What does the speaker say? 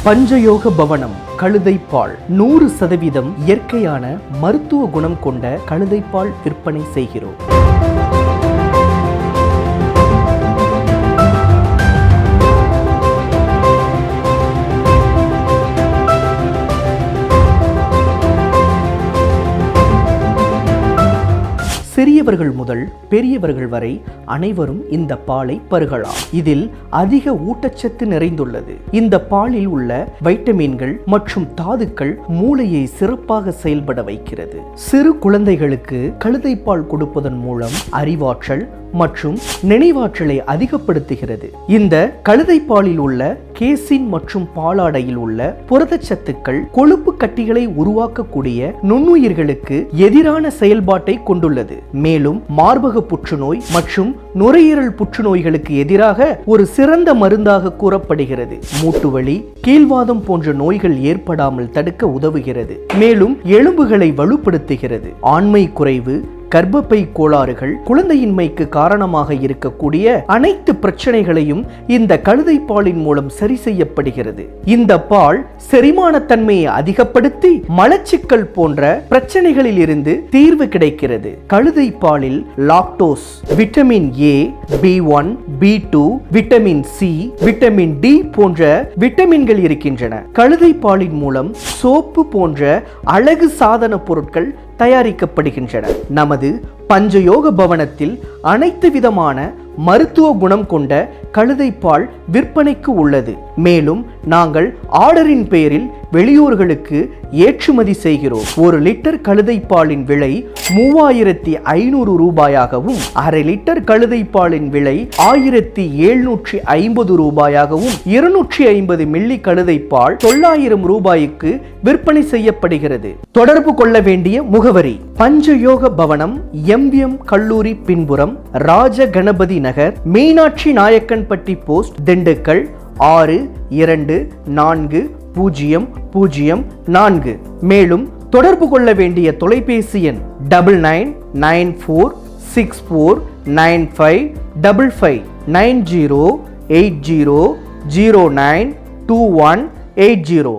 பஞ்சயோக பவனம் கழுதைப்பால் 100% இயற்கையான மருத்துவ குணம் கொண்ட கழுதைப்பால் விற்பனை செய்கிறோம். சிறியவர்கள் முதல் பெரியவர்கள் வரை அனைவரும் இந்த பாலை பருகலாம். இதில் அதிக ஊட்டச்சத்து நிறைந்துள்ளது. இந்த பாலில் உள்ள வைட்டமின்கள் மற்றும் தாதுக்கள் மூளையை சிறப்பாக செயல்பட வைக்கிறது. சிறு குழந்தைகளுக்கு கழுதைப்பால் கொடுப்பதன் மூலம் அறிவாற்றல் மற்றும் நினைவாற்றலை அதிகப்படுத்துகிறது. இந்த கழுதைப்பாலில் உள்ள கேசின் மற்றும் பாலாடையில் உள்ள புரதச்சத்துக்கள் கொழுப்பு கட்டிகளை உருவாக்கக்கூடிய நுண்ணுயிர்களுக்கு எதிரான செயல்பாட்டை கொண்டுள்ளது. மேலும் மார்பக புற்றுநோய் மற்றும் நுரையீரல் புற்றுநோய்களுக்கு எதிராக ஒரு சிறந்த மருந்தாக கூறப்படுகிறது. மூட்டுவலி, கீழ்வாதம் போன்ற நோய்கள் ஏற்படாமல் தடுக்க உதவுகிறது. மேலும் எலும்புகளை வலுப்படுத்துகிறது. ஆண்மை குறைவு, கர்ப்பப்பை கோளாறுகள், குழந்தையின்மைக்கு காரணமாக இருக்கக்கூடிய அனைத்து பிரச்சனைகளையும் இந்த கழுதைப்பாலின் மூலம் சரி செய்யப்படுகிறது. இந்த பால் செரிமானத்தன்மையை அதிகப்படுத்தி மலச்சிக்கல் போன்ற பிரச்சனைகளில் இருந்து தீர்வு கிடைக்கிறது. கழுதைப்பாலில் lactose, vitamin A, B1, B2, vitamin C, vitamin D போன்ற விட்டமின்கள் இருக்கின்றன. கழுதைப்பாலின் மூலம் சோப்பு போன்ற அழகு சாதன பொருட்கள் தயாரிக்கப்படுகின்றன. நமது பஞ்சயோக பவனத்தில் அனைத்து விதமான மருத்துவ குணம் கொண்ட கழுதைப்பால் விற்பனைக்கு உள்ளது. மேலும் நாங்கள் ஆர்டரின் பெயரில் வெளியூர்களுக்கு ஏற்றுமதி செய்கிறோம். 1 லிட்டர் கழுதைப்பாலின் விலை 3500 ரூபாயாகவும், அரை லிட்டர் கழுதைப்பாலின் விலை 1750 ரூபாயாகவும், 250 மில்லி கழுதைப்பால் 900 ரூபாய்க்கு விற்பனை செய்யப்படுகிறது. தொடர்பு கொள்ள வேண்டிய முகவரி: பஞ்சயோக பவனம், MVM கல்லூரி பின்புறம், ராஜ கணபதி நகர், மீனாட்சி நாயக்கன்பட்டி போஸ்ட், திண்டுக்கல் 624004. மேலும் தொடர்பு கொள்ள வேண்டிய தொலைபேசி எண் 9994649555 9080092180.